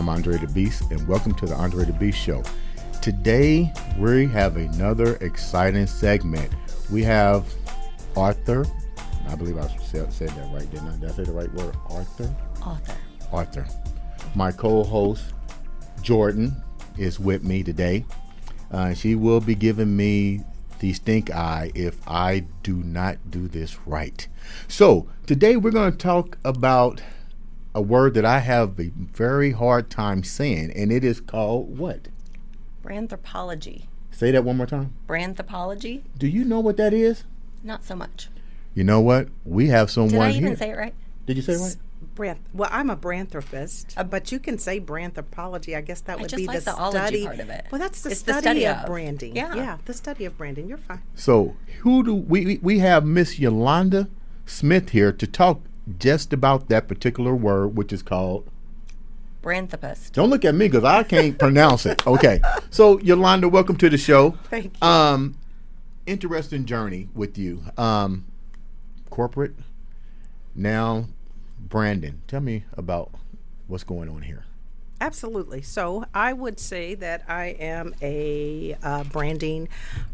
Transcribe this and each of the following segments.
I'm Andre The Beast, and welcome to the Andre The Beast Show. Today, we have another exciting segment. We have Arthur. I believe I said that right, didn't I? Did I say the right word? Arthur. My co-host, Jordan, is with me today. She will be giving me the stink eye if I do not do this right. So, today we're going to talk about a word that I have a very hard time saying, and it is called what? Branthropology. Say that one more time. Branthropology? Do you know what that is? Not so much. You know what? We have someone here. Did I even say it right? Did you say it right? Well, I'm a branthropist, but you can say branthropology. I guess that would be the study part of it. Well, that's the It's study of branding. Yeah, the study of branding. You're fine. So, who do we have Miss Yolanda Smith here to talk just about that particular word, which is called Branthropist. Don't look at me because I can't pronounce it. Okay. So, Yolanda, welcome to the show. Thank you. Interesting journey with you. Corporate, now branding. Tell me about what's going on here. Absolutely. So I would say that I am a branding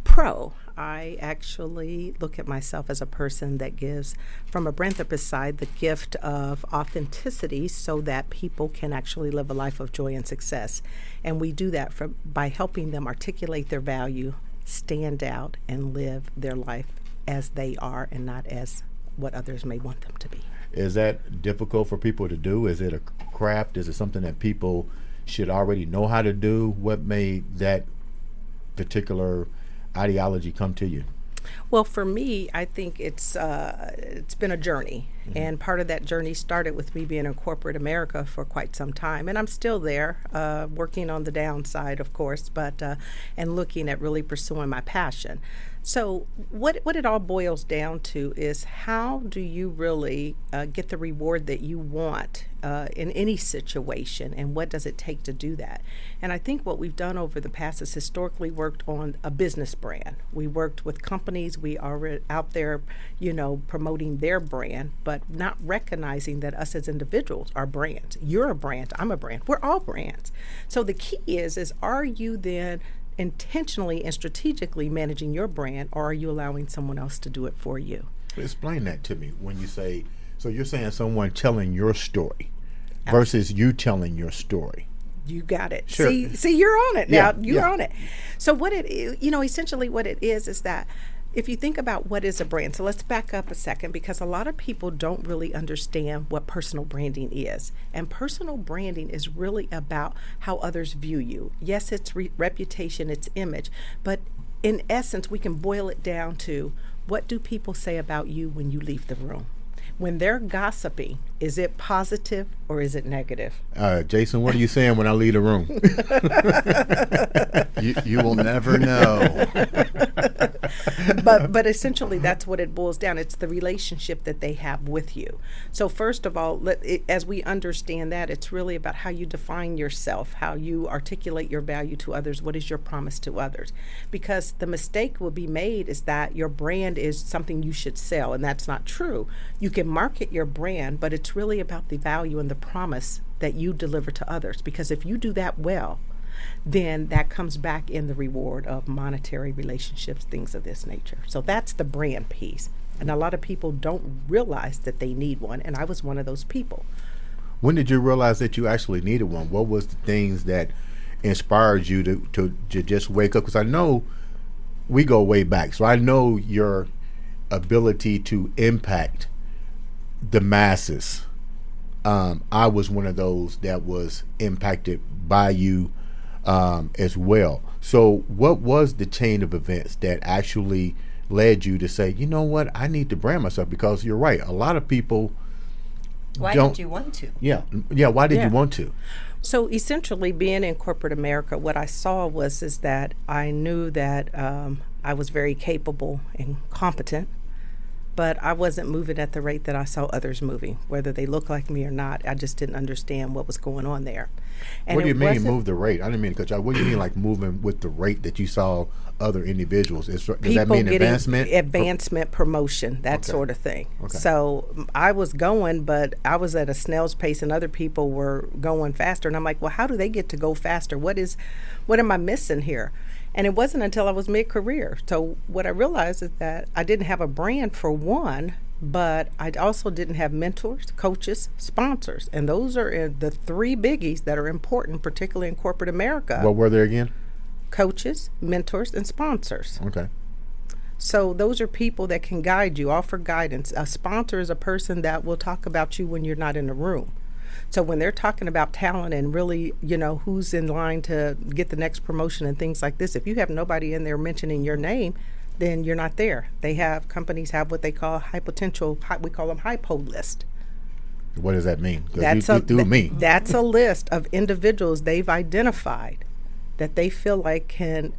pro. I actually look at myself as a person that gives, from a branthropist side, the gift of authenticity so that people can actually live a life of joy and success. And we do that by helping them articulate their value, stand out, and live their life as they are and not as what others may want them to be. Is that difficult for people to do? Is it a craft? Is it something that people should already know how to do? What made that particular ideology come to you? Well, for me, I think it's been a journey. Mm-hmm. And part of that journey started with me being in corporate America for quite some time. And I'm still there, working on the downside, of course, but and looking at really pursuing my passion. So what it all boils down to is how do you really get the reward that you want in any situation, and what does it take to do that? And I think what we've done over the past is historically worked on a business brand. We worked with companies. We are out there, promoting their brand, but not recognizing that us as individuals are brands. You're a brand. I'm a brand. We're all brands. So the key is are you then intentionally and strategically managing your brand, or are you allowing someone else to do it for you? Explain that to me. When you say, so you're saying someone telling your story versus you telling your story. You got it. Sure. See, you're on it now. Yeah, You're on it. So what it is, essentially what it is that if you think about what is a brand, so let's back up a second, because a lot of people don't really understand what personal branding is. And personal branding is really about how others view you. Yes, it's reputation, it's image, but in essence, we can boil it down to what do people say about you when you leave the room? When they're gossiping, is it positive or is it negative? Jason, what are you saying when I leave the room? You will never know. But essentially, that's what it boils down. It's the relationship that they have with you. So first of all, as we understand that, it's really about how you define yourself, how you articulate your value to others. What is your promise to others? Because the mistake will be made is that your brand is something you should sell, and that's not true. You can market your brand, but it's really about the value and the promise that you deliver to others. Because if you do that well, then that comes back in the reward of monetary relationships, things of this nature. So that's the brand piece. And a lot of people don't realize that they need one, and I was one of those people. When did you realize that you actually needed one? What was the things that inspired you to just wake up? Because I know we go way back, so I know your ability to impact the masses. I was one of those that was impacted by you as well. So what was the chain of events that actually led you to say, you know what, I need to brand myself? Because you're right, a lot of people Why did you want to? Yeah, why did you want to? So essentially, being in corporate America, what I saw is that I knew that I was very capable and competent, but I wasn't moving at the rate that I saw others moving, whether they look like me or not. I just didn't understand what was going on there. And what do you mean wasn't- move the rate? I didn't mean to cut you off. What do you mean like moving with the rate that you saw other individuals? Does that people mean getting advancement? promotion, that Okay. sort of thing. Okay. So I was going, but I was at a snail's pace and other people were going faster. And I'm like, well, how do they get to go faster? What am I missing here? And it wasn't until I was mid-career. So what I realized is that I didn't have a brand for one, but I also didn't have mentors, coaches, sponsors. And those are the three biggies that are important, particularly in corporate America. What were they again? Coaches, mentors, and sponsors. Okay. So those are people that can guide you, offer guidance. A sponsor is a person that will talk about you when you're not in the room. So when they're talking about talent and really, who's in line to get the next promotion and things like this, if you have nobody in there mentioning your name, then you're not there. Companies have what they call high potential, we call them hypo list. What does that mean? 'Cause That's you threw me. That's a list of individuals they've identified that they feel like can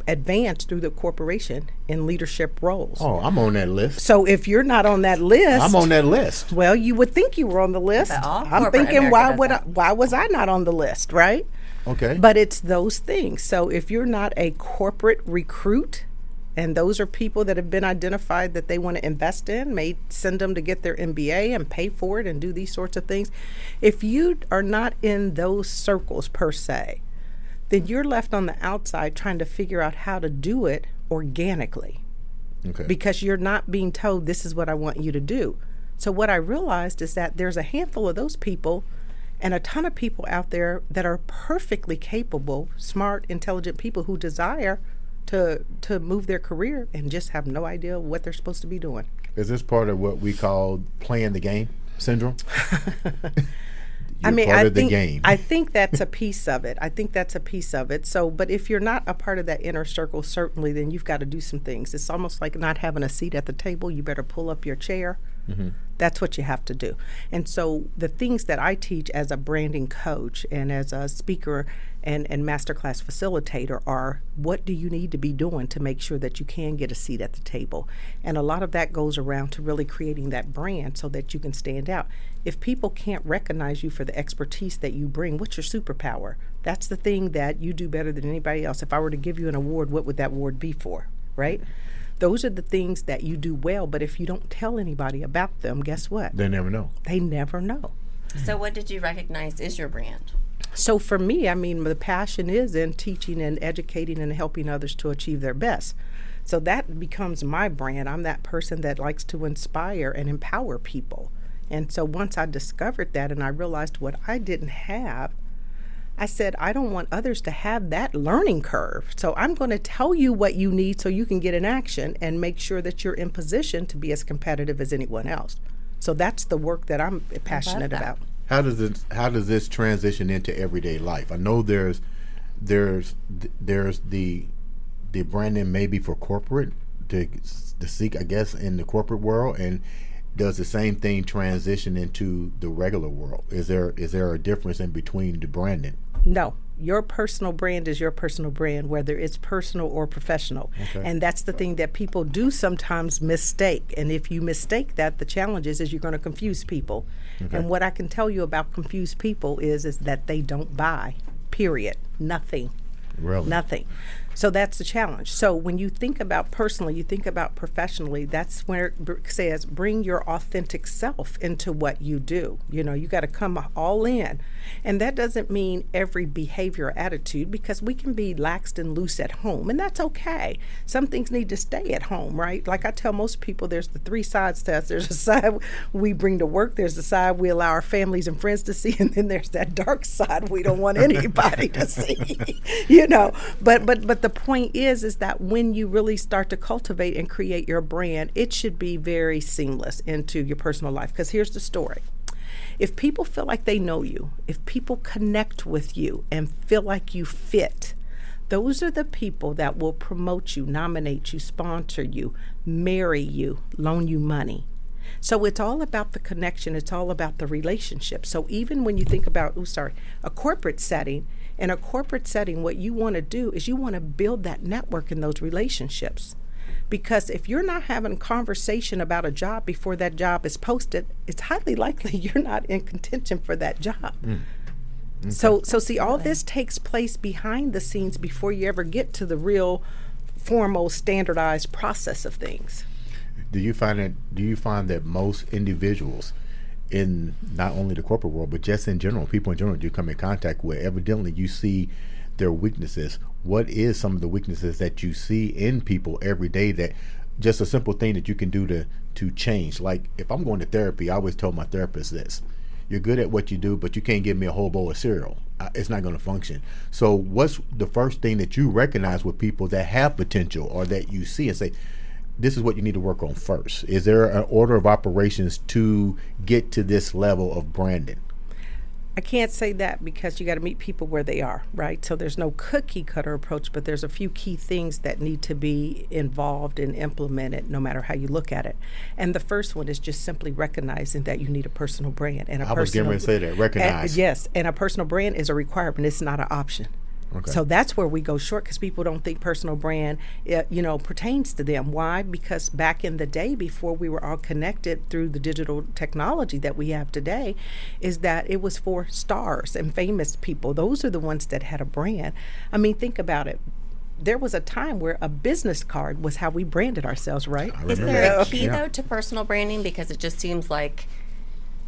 advance through the corporation in leadership roles. Oh, I'm on that list. So if you're not on that list, I'm on that list. well, you would think you were on the list. But all I'm corporate thinking, America does why was I not on the list, right? Okay. But it's those things. So if you're not a corporate recruit, and those are people that have been identified that they want to invest in, may send them to get their MBA and pay for it and do these sorts of things. If you are not in those circles per se, then you're left on the outside trying to figure out how to do it organically. Okay. Because you're not being told this is what I want you to do. So what I realized is that there's a handful of those people and a ton of people out there that are perfectly capable, smart, intelligent people who desire to move their career and just have no idea what they're supposed to be doing. Is this part of what we call playing the game syndrome? I mean, part I of the think game. I think that's a piece of it. So, but if you're not a part of that inner circle, certainly, then you've got to do some things. It's almost like not having a seat at the table. You better pull up your chair. Mm-hmm. That's what you have to do. And so the things that I teach as a branding coach and as a speaker and masterclass facilitator are, what do you need to be doing to make sure that you can get a seat at the table? And a lot of that goes around to really creating that brand so that you can stand out. If people can't recognize you for the expertise that you bring, what's your superpower? That's the thing that you do better than anybody else. If I were to give you an award, what would that award be for, right? Those are the things that you do well, but if you don't tell anybody about them, guess what? They never know. They never know. So what did you recognize is your brand? So for me, I mean, the passion is in teaching and educating and helping others to achieve their best. So that becomes my brand. I'm that person that likes to inspire and empower people. And so once I discovered that and I realized what I didn't have, I said, I don't want others to have that learning curve. So I'm going to tell you what you need so you can get in action and make sure that you're in position to be as competitive as anyone else. So that's the work that I'm passionate that. about. How does this transition into everyday life? I know there's the branding maybe for corporate to seek, I guess, in the corporate world, and does the same thing transition into the regular world? Is there a difference in between the branding? No. Your personal brand is your personal brand, whether it's personal or professional. Okay. And that's the thing that people do sometimes mistake. And if you mistake that, the challenge is you're going to confuse people. Okay. And what I can tell you about confused people is that they don't buy, period. Nothing. Really? Nothing. So that's the challenge. So when you think about personally, you think about professionally, that's where it says bring your authentic self into what you do. You know, you got to come all in. And that doesn't mean every behavior or attitude, because we can be laxed and loose at home, and that's okay. Some things need to stay at home, right? Like I tell most people, there's the 3 sides to us. There's a side we bring to work, there's the side we allow our families and friends to see, and then there's that dark side we don't want anybody to see. You know, but the point is that when you really start to cultivate and create your brand, it should be very seamless into your personal life. Because here's the story. If people feel like they know you, if people connect with you and feel like you fit, those are the people that will promote you, nominate you, sponsor you, marry you, loan you money. So it's all about the connection. It's all about the relationship. So even when you think about, a corporate setting, in a corporate setting, what you want to do is you want to build that network in those relationships. Because if you're not having a conversation about a job before that job is posted, it's highly likely you're not in contention for that job. Okay. So see, all this takes place behind the scenes before you ever get to the real formal standardized process of things. Do you find that most individuals in not only the corporate world, but just in general, people in general you come in contact with, evidently you see their weaknesses? What is some of the weaknesses that you see in people every day, that just a simple thing that you can do to change? Like, if I'm going to therapy, I always tell my therapist this: you're good at what you do, but you can't give me a whole bowl of cereal. It's not going to function. So what's the first thing that you recognize with people that have potential, or that you see and say, this is what you need to work on first? Is there an order of operations to get to this level of branding? I can't say that, because you got to meet people where they are, right? So there's no cookie cutter approach, but there's a few key things that need to be involved and implemented no matter how you look at it. And the first one is just simply recognizing that you need a personal brand. And I was getting ready to say that, recognize. Yes, and a personal brand is a requirement. It's not an option. Okay. So that's where we go short, because people don't think personal brand, pertains to them. Why? Because back in the day, before we were all connected through the digital technology that we have today, is that it was for stars and famous people. Those are the ones that had a brand. I mean, think about it. There was a time where a business card was how we branded ourselves, right? Is there a key, though, to personal branding? Because it just seems like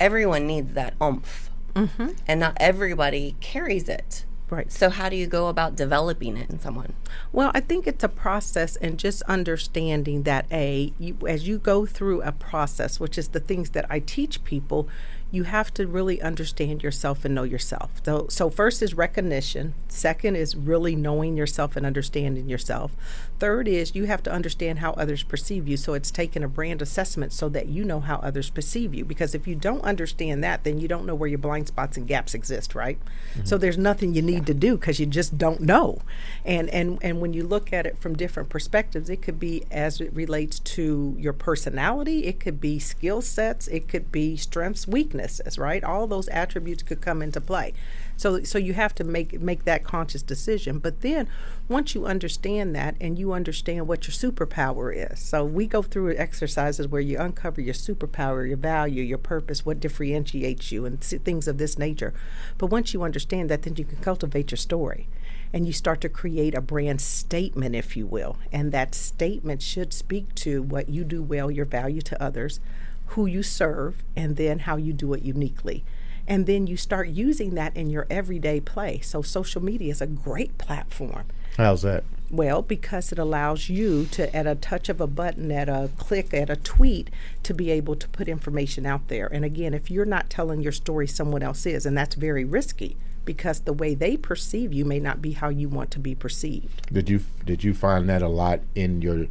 everyone needs that oomph, and not everybody carries it. Right. So how do you go about developing it in someone? Well, I think it's a process, and just understanding that as you go through a process, which is the things that I teach people, you have to really understand yourself and know yourself. So first is recognition. Second is really knowing yourself and understanding yourself. Third is you have to understand how others perceive you. So it's taking a brand assessment so that you know how others perceive you. Because if you don't understand that, then you don't know where your blind spots and gaps exist, right? So there's nothing you need to do, because you just don't know. And when you look at it from different perspectives, it could be as it relates to your personality, it could be skill sets, it could be strengths, weaknesses, right? All those attributes could come into play. So you have to make that conscious decision. But then once you understand that, and you understand what your superpower is, so we go through exercises where you uncover your superpower, your value, your purpose, what differentiates you, and things of this nature. But once you understand that, then you can cultivate your story. And you start to create a brand statement, if you will. And that statement should speak to what you do well, your value to others, who you serve, and then how you do it uniquely. And then you start using that in your everyday play. So social media is a great platform. How's that? Well, because it allows you to, at a touch of a button, at a click, at a tweet, to be able to put information out there. And again, if you're not telling your story, someone else is, and that's very risky, because the way they perceive you may not be how you want to be perceived. Did you find that a lot in your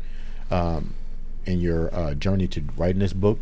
journey to writing this book?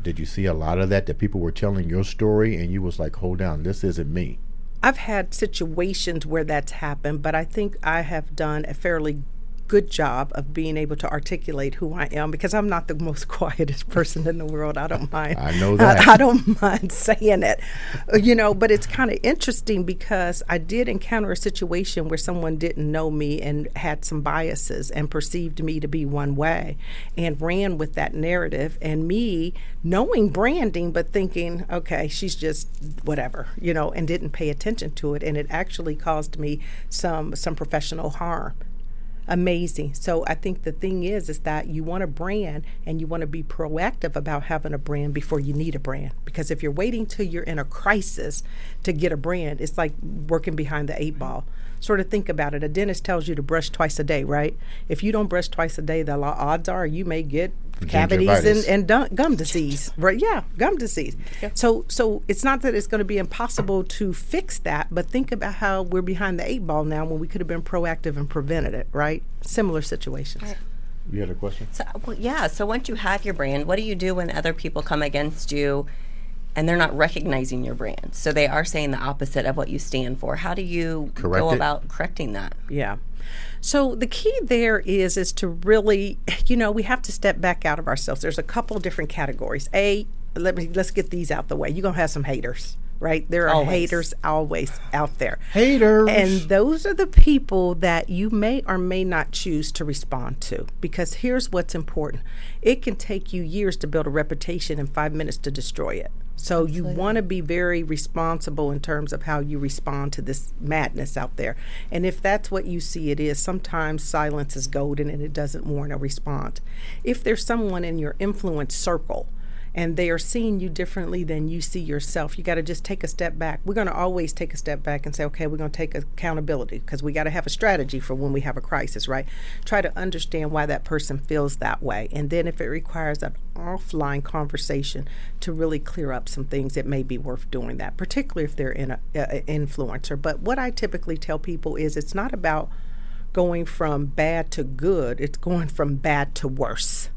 Did you see a lot of that people were telling your story and you was like, hold down, this isn't me? I've had situations where that's happened, but I think I have done a fairly good job of being able to articulate who I am, because I'm not the most quietest person in the world. I don't mind. I know that. I don't mind saying it, but it's kind of interesting, because I did encounter a situation where someone didn't know me and had some biases and perceived me to be one way and ran with that narrative, and me knowing branding but thinking, okay, she's just whatever, and didn't pay attention to it, and it actually caused me some professional harm. Amazing. So I think the thing is that you want a brand, and you want to be proactive about having a brand before you need a brand. Because if you're waiting till you're in a crisis to get a brand, it's like working behind the 8 ball. Sort of think about it. A dentist tells you to brush twice a day, right? If you don't brush twice a day, the odds are you may get cavities and gum disease, right? Yeah, gum disease. Yep. So it's not that it's going to be impossible to fix that, but think about how we're behind the 8 ball now when we could have been proactive and prevented it, right? Similar situations. Right. You had a question? So once you have your brand, what do you do when other people come against you and they're not recognizing your brand? So they are saying the opposite of what you stand for. How do you go about correcting that? Yeah. So the key there is to really, we have to step back out of ourselves. There's a couple different categories. let's get these out the way. You're going to have some haters, right? There are Always. haters always out there. Haters. And those are the people that you may or may not choose to respond to, because here's what's important. It can take you years to build a reputation and 5 minutes to destroy it. So you want to be very responsible in terms of how you respond to this madness out there. And if that's what you see it is, sometimes silence is golden and it doesn't warrant a response. If there's someone in your influence circle and they are seeing you differently than you see yourself, you got to just take a step back. We're going to always take a step back and say, okay, we're going to take accountability, because we got to have a strategy for when we have a crisis, right? Try to understand why that person feels that way. And then if it requires an offline conversation to really clear up some things, it may be worth doing that, particularly if they're an influencer. But what I typically tell people is it's not about going from bad to good. It's going from bad to worse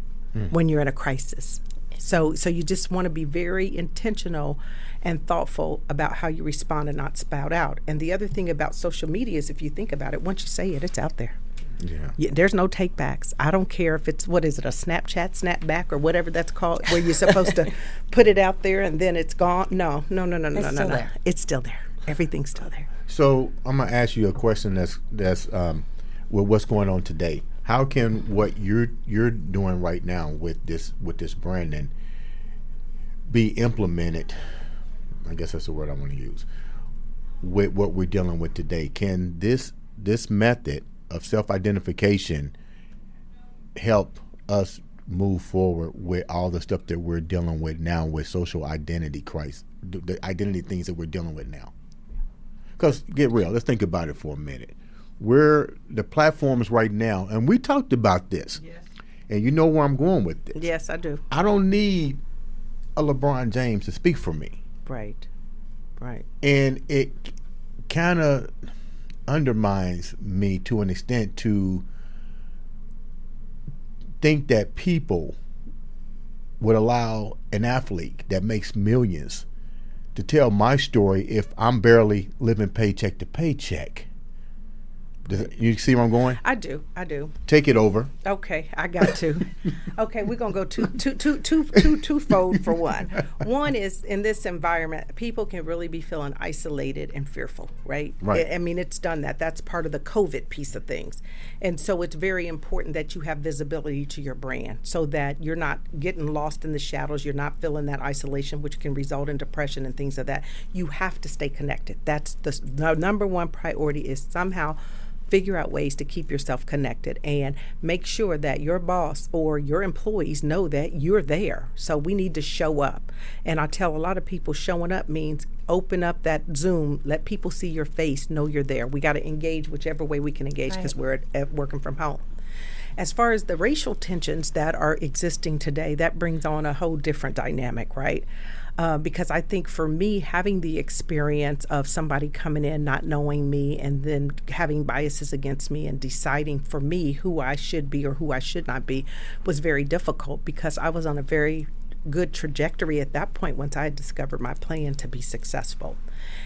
when you're in a crisis. So you just want to be very intentional and thoughtful about how you respond and not spout out. And the other thing about social media is, if you think about it, once you say it, it's out there. Yeah, there's no take backs. I don't care if it's, what is it, a Snapchat, Snapback, or whatever that's called, where you're supposed to put it out there and then it's gone. No. It's still there. It's still there. Everything's still there. So I'm gonna ask you a question that's with what's going on today. How can what you're doing right now with this branding be implemented? I guess that's the word I want to use. With what we're dealing with today, can this method of self-identification help us move forward with all the stuff that we're dealing with now with social identity crisis, the identity things that we're dealing with now? Because get real, let's think about it for a minute. We're the platforms right now, and we talked about this. Yes. And you know where I'm going with this. Yes, I do. I don't need a LeBron James to speak for me. Right. And it kind of undermines me to an extent to think that people would allow an athlete that makes millions to tell my story if I'm barely living paycheck to paycheck. You see where I'm going? I do. Take it over. Okay, I got to. Okay, we're gonna go twofold for one. One is, in this environment, people can really be feeling isolated and fearful, right? Right. I mean, it's done that. That's part of the COVID piece of things, and so it's very important that you have visibility to your brand, so that you're not getting lost in the shadows. You're not feeling that isolation, which can result in depression and things of that. You have to stay connected. That's the number one priority, is somehow figure out ways to keep yourself connected and make sure that your boss or your employees know that you're there. So we need to show up. And I tell a lot of people, showing up means open up that Zoom, let people see your face, know you're there. We got to engage whichever way we can engage, because we're working from home. As far as the racial tensions that are existing today, that brings on a whole different dynamic, right? Because I think for me, having the experience of somebody coming in not knowing me and then having biases against me and deciding for me who I should be or who I should not be was very difficult, because I was on a very good trajectory at that point once I had discovered my plan to be successful.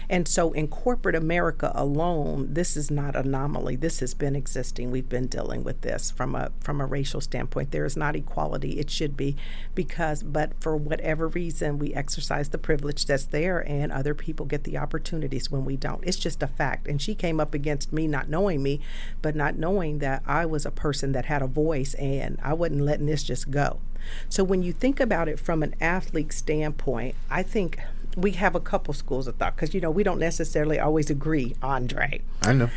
And so in corporate America alone, this is not an anomaly. This has been existing. We've been dealing with this from a racial standpoint. There is not equality. It should be, but for whatever reason, we exercise the privilege that's there, and other people get the opportunities when we don't. It's just a fact. And she came up against me not knowing me, but not knowing that I was a person that had a voice, and I wasn't letting this just go. So when you think about it from an athlete standpoint, I think we have a couple schools of thought, because, we don't necessarily always agree, Andre. I know.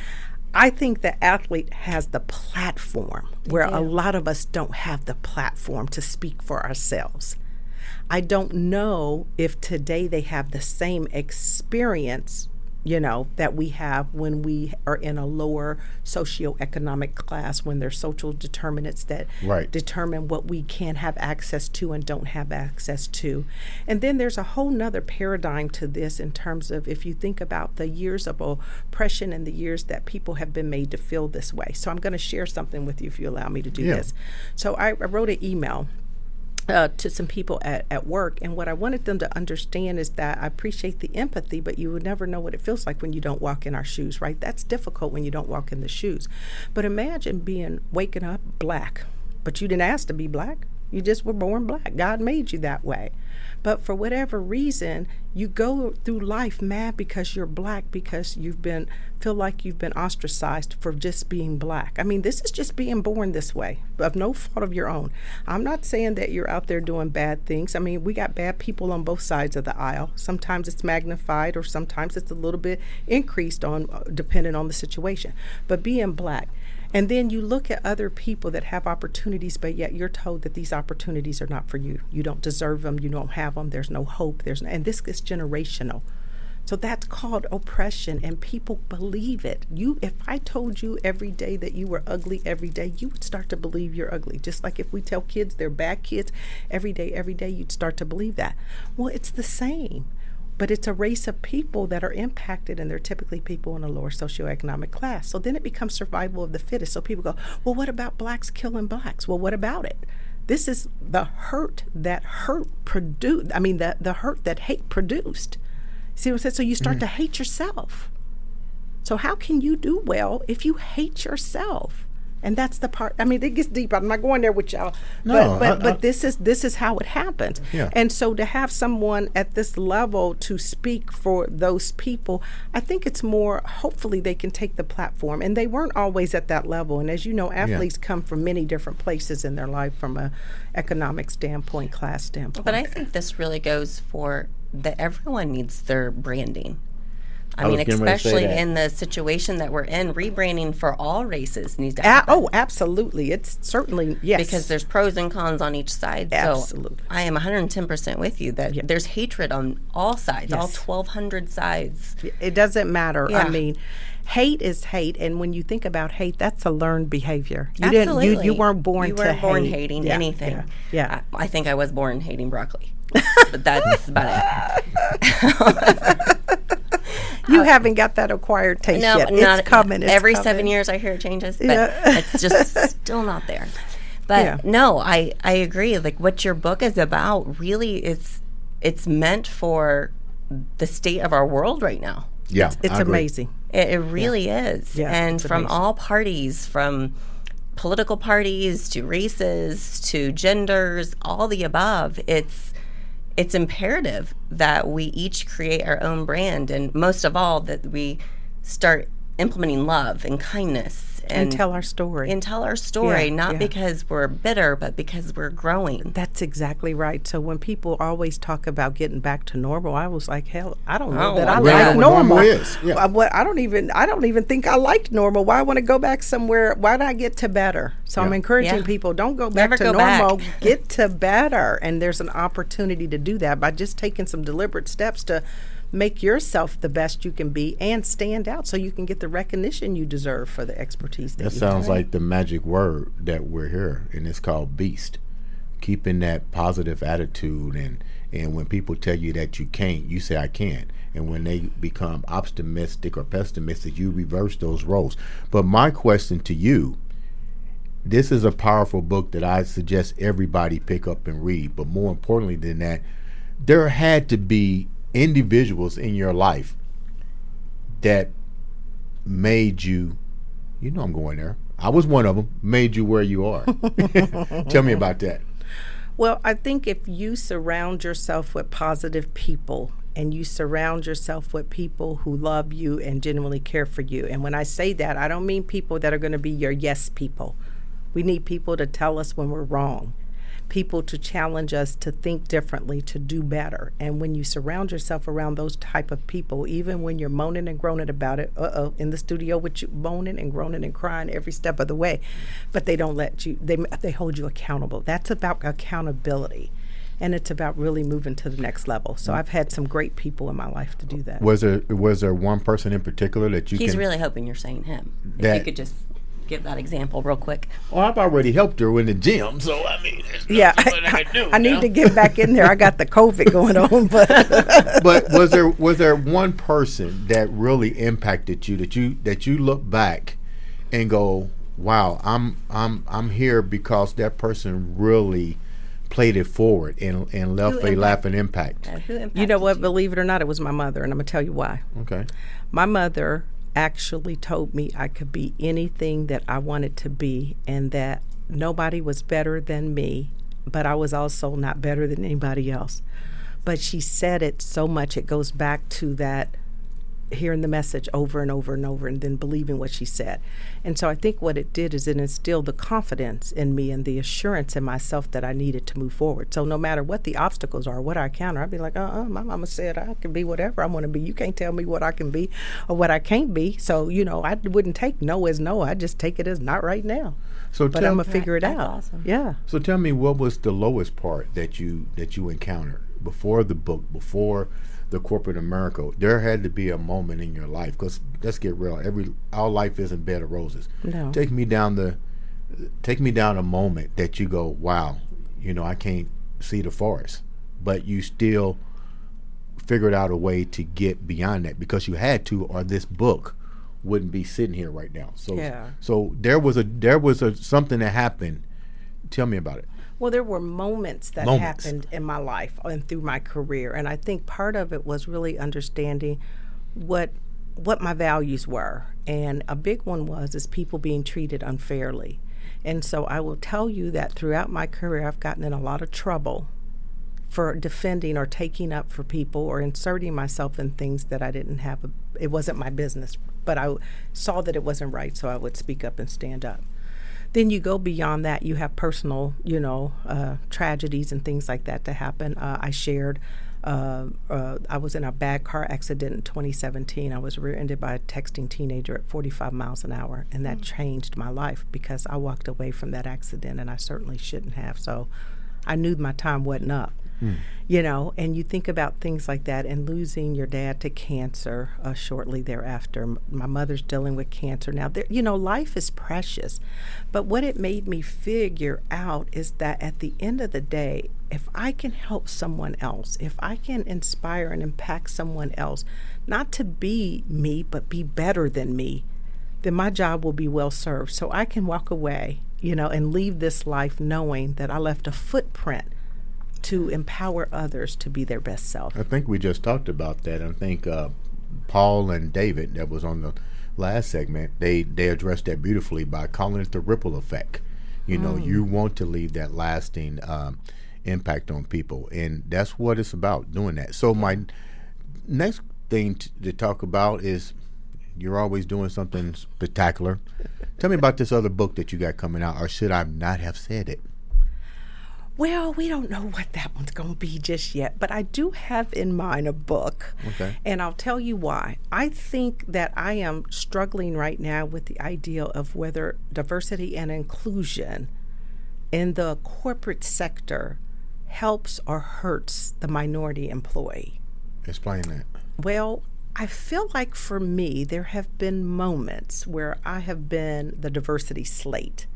I think the athlete has the platform where a lot of us don't have the platform to speak for ourselves. I don't know if today they have the same experience, that we have when we are in a lower socioeconomic class, when there's social determinants that determine what we can have access to and don't have access to. And then there's a whole nother paradigm to this in terms of, if you think about the years of oppression and the years that people have been made to feel this way. So I'm going to share something with you, if you allow me to do this. So I wrote an email to some people at work, and what I wanted them to understand is that I appreciate the empathy, but you would never know what it feels like when you don't walk in our shoes, right? That's difficult when you don't walk in the shoes. But imagine waking up black, but you didn't ask to be black. You just were born black. God made you that way. But for whatever reason, you go through life mad because you're black, because feel like you've been ostracized for just being black. I mean, this is just being born this way, of no fault of your own. I'm not saying that you're out there doing bad things. I mean, we got bad people on both sides of the aisle. Sometimes it's magnified, or sometimes it's a little bit increased on, depending on the situation. But being black. And then you look at other people that have opportunities, but yet you're told that these opportunities are not for you. You don't deserve them. You don't have them. There's no hope. And this is generational. So that's called oppression, and people believe it. If I told you every day that you were ugly every day, you would start to believe you're ugly. Just like if we tell kids they're bad kids every day, you'd start to believe that. Well, it's the same. But it's a race of people that are impacted, and they're typically people in a lower socioeconomic class. So then it becomes survival of the fittest. So people go, well, what about blacks killing blacks? Well, what about it? This is the hurt that the hurt that hate produced. See what I'm saying? So you start to hate yourself. So how can you do well if you hate yourself? And that's the part. I mean, it gets deep. I'm not going there with y'all. No, but this is how it happens. Yeah. And so to have someone at this level to speak for those people, I think it's more. Hopefully, they can take the platform. And they weren't always at that level. And as you know, athletes come from many different places in their life, from a economic standpoint, class standpoint. But I think this really goes for that everyone needs their branding. I mean, especially in the situation that we're in, rebranding for all races needs to happen. Oh, absolutely. It's certainly, yes. Because there's pros and cons on each side. Absolutely. So I am 110% with you that there's hatred on all sides, all Yes. 1,200 sides. It doesn't matter. Yeah. I mean, hate is hate, and when you think about hate, that's a learned behavior. Absolutely. You weren't born you to weren't born hate. hating Yeah, anything. Yeah. I think I was born hating broccoli. But that's about it. You haven't got that acquired taste No, yet. not It's coming. It's every coming. 7 years I hear it changes, but Yeah. it's just still not there. But Yeah. no, I agree. Like what your book is about really it's meant for the state of our world right now. Yeah, It's I agree. amazing. It really is. Yeah, and it's from amazing. all parties, from political parties to races to genders, all the above, it's imperative that we each create our own brand, and most of all that we start implementing love and kindness And tell our story. and tell our story, Yeah, not yeah. because we're bitter, but because we're growing. That's exactly right. So when people always talk about getting back to normal, I was like, hell, I don't know that I well, like what normal. normal is, yeah. I don't even think I liked normal. Why want to go back somewhere? Why not get to better? So I'm Yeah. encouraging Yeah. people, don't go back Never to go normal. back. Get to better. And there's an opportunity to do that by just taking some deliberate steps to make yourself the best you can be and stand out so you can get the recognition you deserve for the expertise that That you sounds have. like the magic word that we're here, and it's called beast. Keeping that positive attitude, and when people tell you that you can't, you say I can. And when they become optimistic or pessimistic, you reverse those roles. But my question to you, this is a powerful book that I suggest everybody pick up and read. But more importantly than that, there had to be individuals in your life that made you, I'm going there. I was one of them, made you where you are. Tell me about that. Well, I think if you surround yourself with positive people and you surround yourself with people who love you and genuinely care for you, and when I say that, I don't mean people that are going to be your yes people. We need people to tell us when we're wrong, people to challenge us to think differently, to do better. And when you surround yourself around those type of people, even when you're moaning and groaning about it, in the studio with you moaning and groaning and crying every step of the way, but they don't let you, they hold you accountable. That's about accountability. And it's about really moving to the next level. So I've had some great people in my life to do that. Was there one person in particular that you He's can... really hoping you're saying him. If That- you could just give that example real quick. Well, I've already helped her in the gym, so I mean, there's Yeah, nothing I can do I need now. to get back in there. I got the COVID going on, but But was there one person that really impacted you that you look back and go, wow, I'm here because that person really played it forward and left a lasting impact. Who impacted you know what? Believe it or not, it was my mother, and I'm gonna tell you why. Okay. My mother actually told me I could be anything that I wanted to be, and that nobody was better than me, but I was also not better than anybody else. But she said it so much, it goes back to that hearing the message over and over and over and then believing what she said. And so I think what it did is it instilled the confidence in me and the assurance in myself that I needed to move forward. So no matter what the obstacles are, what I encounter, I'd be like, my mama said I can be whatever I want to be. You can't tell me what I can be or what I can't be. So, I wouldn't take no as no. I just take it as not right now. So but I'm going to figure it out. Awesome. Yeah. So tell me, what was the lowest part that you encountered before the book, before the corporate America? There had to be a moment in your life, because let's get real, our life isn't bed of roses. No. Take me down a moment that you go, wow, I can't see the forest, but you still figured out a way to get beyond that because you had to, or this book wouldn't be sitting here right now. So Yeah. So there was a something that happened. Tell me about it. Well, there were moments that happened in my life and through my career, and I think part of it was really understanding what my values were, and a big one is people being treated unfairly. And so I will tell you that throughout my career, I've gotten in a lot of trouble for defending or taking up for people or inserting myself in things that I didn't have. It wasn't my business, but I saw that it wasn't right, so I would speak up and stand up. Then you go beyond that. You have personal, tragedies and things like that to happen. I shared, I was in a bad car accident in 2017. I was rear-ended by a texting teenager at 45 miles an hour, and that changed my life because I walked away from that accident, and I certainly shouldn't have. So I knew my time wasn't up. And you think about things like that, and losing your dad to cancer shortly thereafter. My mother's dealing with cancer now. Life is precious. But what it made me figure out is that at the end of the day, if I can help someone else, if I can inspire and impact someone else, not to be me, but be better than me, then my job will be well served. So I can walk away, and leave this life knowing that I left a footprint to empower others to be their best self. I think we just talked about that. I think Paul and David, that was on the last segment, they addressed that beautifully by calling it the ripple effect. You want to leave that lasting impact on people, and that's what it's about, doing that. So my next thing to talk about is, you're always doing something spectacular. Tell me about this other book that you got coming out, or should I not have said it? Well, we don't know what that one's going to be just yet, but I do have in mind a book, and I'll tell you why. I think that I am struggling right now with the idea of whether diversity and inclusion in the corporate sector helps or hurts the minority employee. Explain that. Well, I feel like for me, there have been moments where I have been the diversity slate,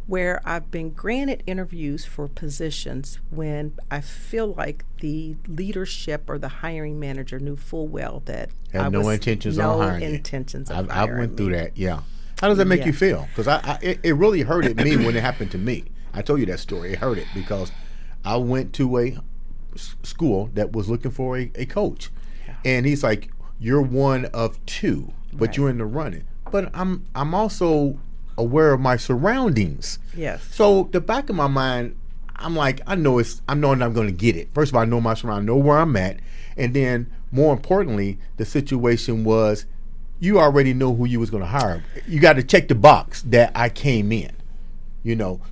where I've been granted interviews for positions when I feel like the leadership or the hiring manager knew full well that had no intentions on hiring you. I went through that, yeah. How does that make you feel? Because it really hurted me when it happened to me. I told you that story. It hurted because I went to a school that was looking for a coach. Yeah. And he's like, you're one of two, but you're in the running. But I'm also aware of my surroundings. Yes. So the back of my mind, I'm like, I'm knowing I'm going to get it. First of all, I know my surroundings, I know where I'm at, and then more importantly, the situation was, you already know who you was going to hire. You got to check the box that I came in.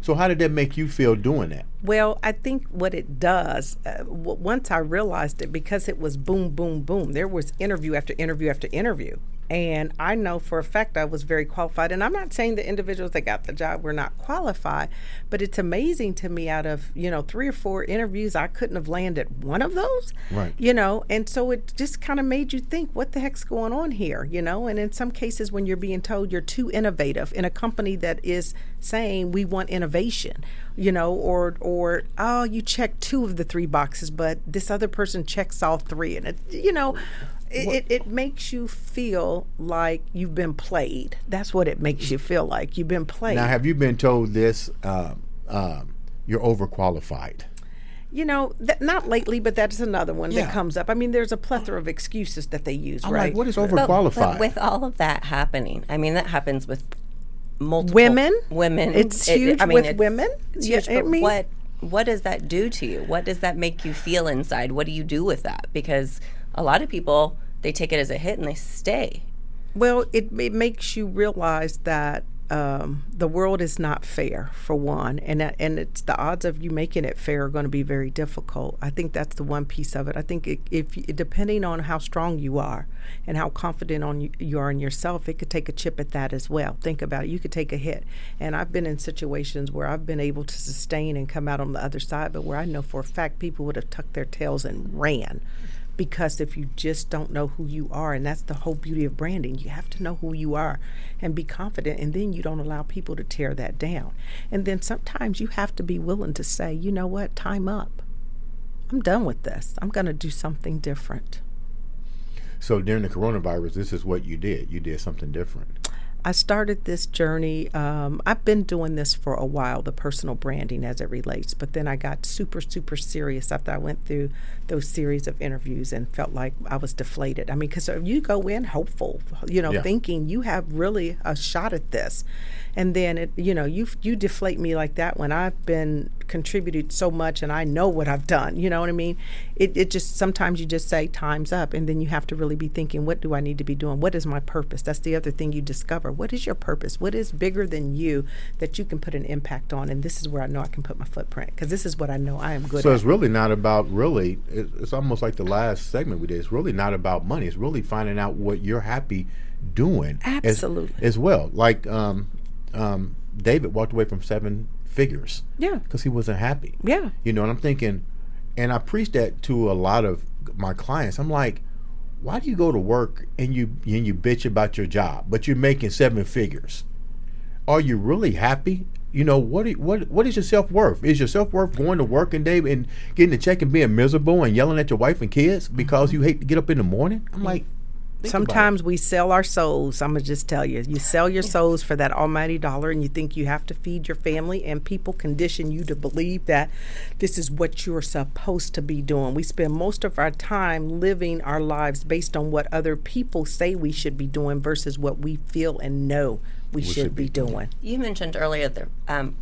So how did that make you feel doing that? Well, I think what it does, once I realized it, because it was boom, boom, boom, there was interview after interview after interview. And I know for a fact I was very qualified. And I'm not saying the individuals that got the job were not qualified, but it's amazing to me, out of, 3 or 4 interviews, I couldn't have landed one of those. Right. And so it just kind of made you think, what the heck's going on here? And in some cases, when you're being told you're too innovative in a company that is saying we want innovation, or you check 2 of the 3 boxes, but this other person checks all 3. And it makes you feel like you've been played. That's what it makes you feel like. You've been played. Now, have you been told this, you're overqualified? Not lately, but that's another one that comes up. I mean, there's a plethora of excuses that they use, I'm right? like, what is overqualified? But with all of that happening, I mean, that happens with multiple women. Women. It's huge with women. It's huge, but what does that do to you? What does that make you feel inside? What do you do with that? Because a lot of people, they take it as a hit and they stay. Well, it makes you realize that the world is not fair, for one, and it's the odds of you making it fair are going to be very difficult. I think that's the one piece of it. I think if depending on how strong you are and how confident you are in yourself, it could take a chip at that as well. Think about it. You could take a hit. And I've been in situations where I've been able to sustain and come out on the other side, but where I know for a fact people would have tucked their tails and ran. Because if you just don't know who you are, and that's the whole beauty of branding, you have to know who you are and be confident, and then you don't allow people to tear that down. And then sometimes you have to be willing to say, you know what, time up. I'm done with this. I'm going to do something different. So during the coronavirus, this is what you did. You did something different. I started this journey. I've been doing this for a while, the personal branding as it relates, but then I got super, super serious after I went through those series of interviews and felt like I was deflated. I mean, because you go in hopeful, thinking you have really a shot at this. And then, you deflate me like that when I've been contributed so much and I know what I've done. You know what I mean? It just, sometimes you just say time's up, and then you have to really be thinking, what do I need to be doing? What is my purpose? That's the other thing you discover. What is your purpose? What is bigger than you that you can put an impact on? And this is where I know I can put my footprint, because this is what I know I am good at. So it's really not about it's almost like the last segment we did. It's really not about money. It's really finding out what you're happy doing. Absolutely. As well. Like David walked away from 7 figures. Yeah. Because he wasn't happy. Yeah. And I'm thinking, and I preach that to a lot of my clients. I'm like, why do you go to work and you bitch about your job, but you're making 7 figures? Are you really happy? What is your self-worth? Is your self-worth going to work and getting a check and being miserable and yelling at your wife and kids because you hate to get up in the morning? I'm like, sometimes we sell our souls. I'm going to just tell you. You sell your souls for that almighty dollar, and you think you have to feed your family, and people condition you to believe that this is what you're supposed to be doing. We spend most of our time living our lives based on what other people say we should be doing versus what we feel and know we should be doing. You mentioned earlier,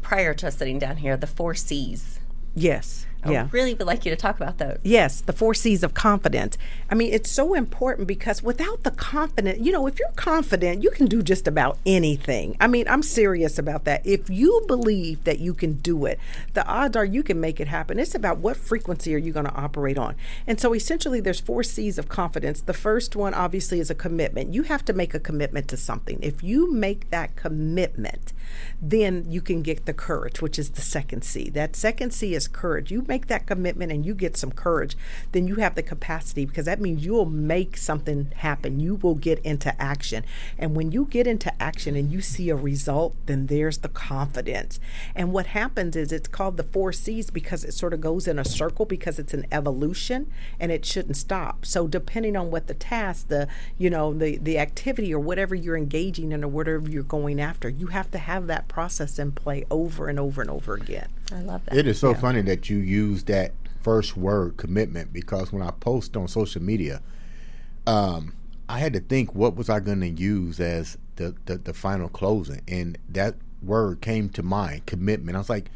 prior to us sitting down here, the 4 C's. Yes. Yeah. I really would like you to talk about those. Yes, the 4 C's of confidence. I mean, it's so important because without the confidence, if you're confident, you can do just about anything. I mean, I'm serious about that. If you believe that you can do it, the odds are you can make it happen. It's about what frequency are you going to operate on. And so essentially there's 4 C's of confidence. The first one obviously is a commitment. You have to make a commitment to something. If you make that commitment, then you can get the courage, which is the second C. That second C is courage. You make that commitment and you get some courage, then you have the capacity, because that means you'll make something happen. You will get into action. And when you get into action and you see a result, then there's the confidence. And what happens is it's called the 4 C's because it sort of goes in a circle, because it's an evolution and it shouldn't stop. So depending on what the task, the activity or whatever you're engaging in or whatever you're going after, you have to have that process in play over and over and over again. I love that. It is so funny that you use that first word, commitment, because when I post on social media, I had to think, what was I going to use as the final closing? And that word came to mind, commitment. I was like,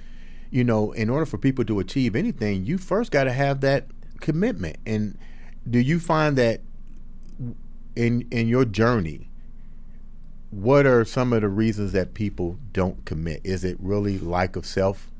in order for people to achieve anything, you first got to have that commitment. And do you find that in your journey, what are some of the reasons that people don't commit? Is it really lack of self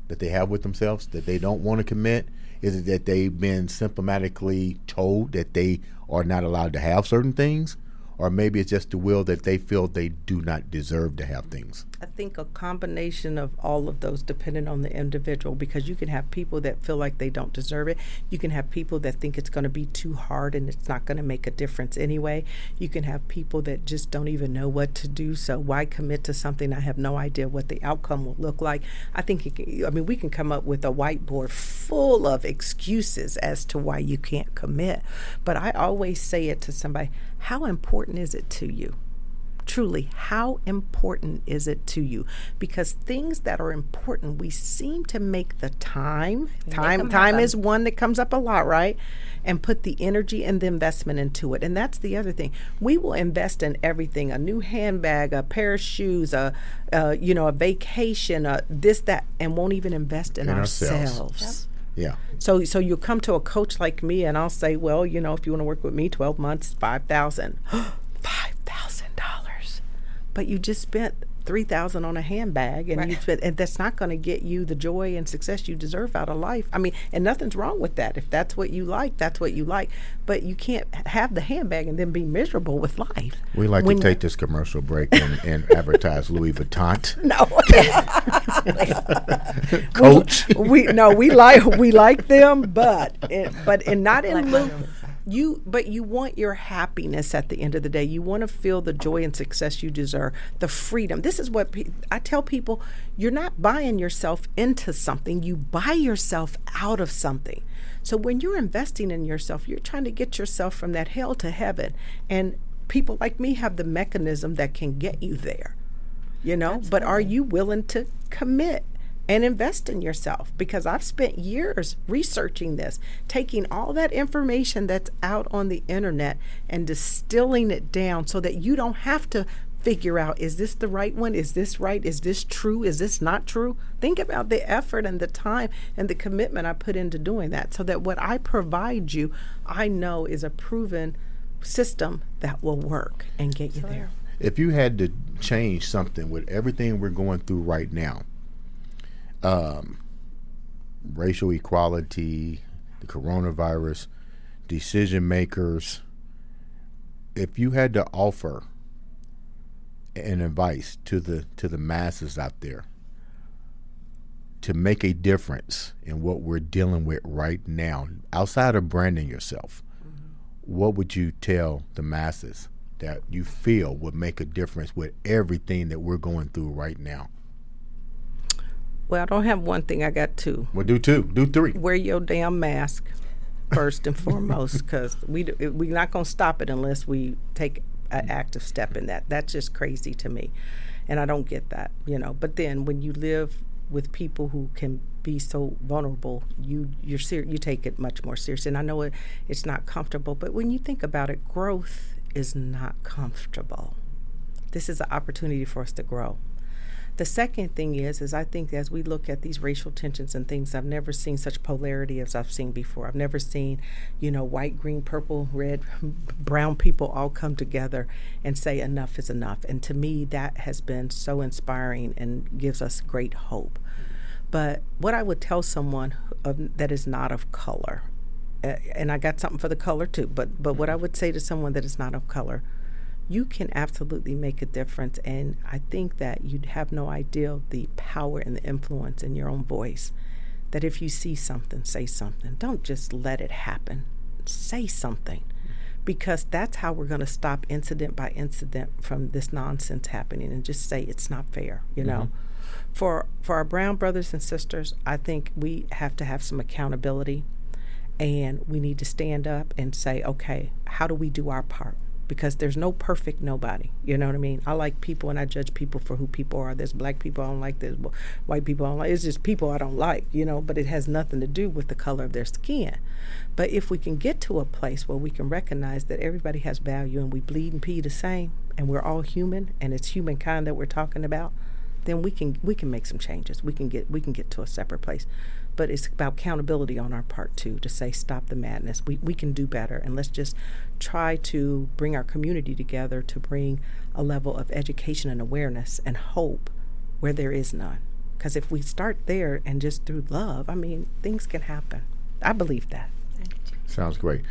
that they have with themselves, that they don't want to commit? Is it that they've been systematically told that they are not allowed to have certain things? Or maybe it's just the will that they feel they do not deserve to have things? I think a combination of all of those, depending on the individual, because you can have people that feel like they don't deserve it. You can have people that think it's going to be too hard and it's not going to make a difference anyway. You can have people that just don't even know what to do. So why commit to something I have no idea what the outcome will look like? I think we can come up with a whiteboard full of excuses as to why you can't commit. But I always say it to somebody, how important is it to you? Truly, how important is it to you? Because things that are important, we seem to make the time is one that comes up a lot, right? And put the energy and the investment into it. And that's the other thing. We will invest in everything: a new handbag, a pair of shoes, a vacation, this, that, and won't even invest in ourselves. Yeah. So you'll come to a coach like me, and I'll say, well, if you want to work with me, 12 months, $5,000. $5,000. But you just spent $3,000 on a handbag, and and that's not going to get you the joy and success you deserve out of life. I mean, and nothing's wrong with that. If that's what you like, that's what you like. But you can't have the handbag and then be miserable with life. We like to take this commercial break and advertise Louis Vuitton. No, Coach. we like them, but not in lieu. But you want your happiness at the end of the day. You want to feel the joy and success you deserve, the freedom. This is what I tell people: you're not buying yourself into something. You buy yourself out of something. So when you're investing in yourself, you're trying to get yourself from that hell to heaven. And people like me have the mechanism that can get you there. But are you willing to commit and invest in yourself? Because I've spent years researching this, taking all that information that's out on the internet and distilling it down so that you don't have to figure out, is this the right one? Is this right? Is this true? Is this not true? Think about the effort and the time and the commitment I put into doing that, so that what I provide you, I know is a proven system that will work and get you there. If you had to change something with everything we're going through right now, racial equality, the coronavirus, decision makers, if you had to offer an advice to the masses out there to make a difference in what we're dealing with right now, outside of branding yourself, what would you tell the masses that you feel would make a difference with everything that we're going through right now? Well, I don't have one thing. I got two. Well, do two. Do three. Wear your damn mask first and foremost, because we're not going to stop it unless we take an active step in that. That's just crazy to me, and I don't get that, But then when you live with people who can be so vulnerable, you take it much more seriously. And I know it's not comfortable, but when you think about it, growth is not comfortable. This is an opportunity for us to grow. The second thing is I think as we look at these racial tensions and things, I've never seen such polarity as I've seen before. I've never seen, white, green, purple, red, brown people all come together and say enough is enough. And to me, that has been so inspiring and gives us great hope. But what I would tell someone that is not of color, and I got something for the color too, but what I would say to someone that is not of color, you can absolutely make a difference. And I think that you'd have no idea the power and the influence in your own voice. That if you see something, say something. Don't just let it happen. Say something. Because that's how we're going to stop incident by incident from this nonsense happening, and just say it's not fair, For our brown brothers and sisters, I think we have to have some accountability, and we need to stand up and say, okay, how do we do our part? Because there's no perfect nobody. You know what I mean? I like people and I judge people for who people are. There's black people I don't like. There's white people I don't like. It's just people I don't like, but it has nothing to do with the color of their skin. But if we can get to a place where we can recognize that everybody has value and we bleed and pee the same, and we're all human, and it's humankind that we're talking about, then we can make some changes. We can get to a separate place. But it's about accountability on our part too, to say stop the madness. We can do better, and let's just try to bring our community together to bring a level of education and awareness and hope where there is none. Because if we start there and just through love, things can happen. I believe that. Sounds great.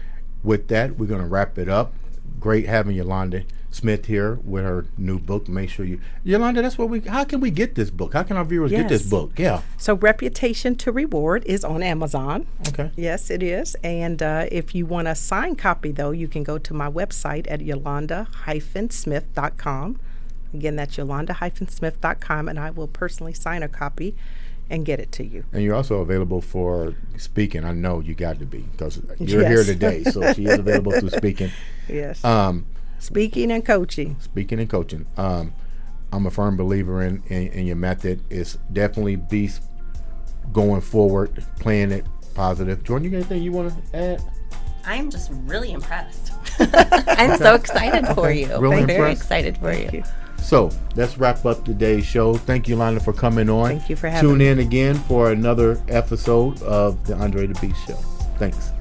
With that, we're going to wrap it up. Great having Yolanda Smith here with her new book. Make sure Yolanda, how can we get this book? How can our viewers get this book? Yeah. So Reputation to Reward is on Amazon. Okay. Yes, it is. And if you want a signed copy, though, you can go to my website at yolanda-smith.com. Again, that's yolanda-smith.com, and I will personally sign a copy and get it to you. And you're also available for speaking. I know you got to be, because you're here today, so she is available through speaking. Yes. Speaking and coaching. Speaking and coaching. I'm a firm believer in your method. It's definitely beast going forward, playing it positive. Jordan, you got anything you want to add? I'm just really impressed. I'm so excited for you. Really I'm very impressed? excited for you. So let's wrap up today's show. Thank you, Yolanda, for coming on. Thank you for having Tune me. in again for another episode of the Andre the Beast Show. Thanks.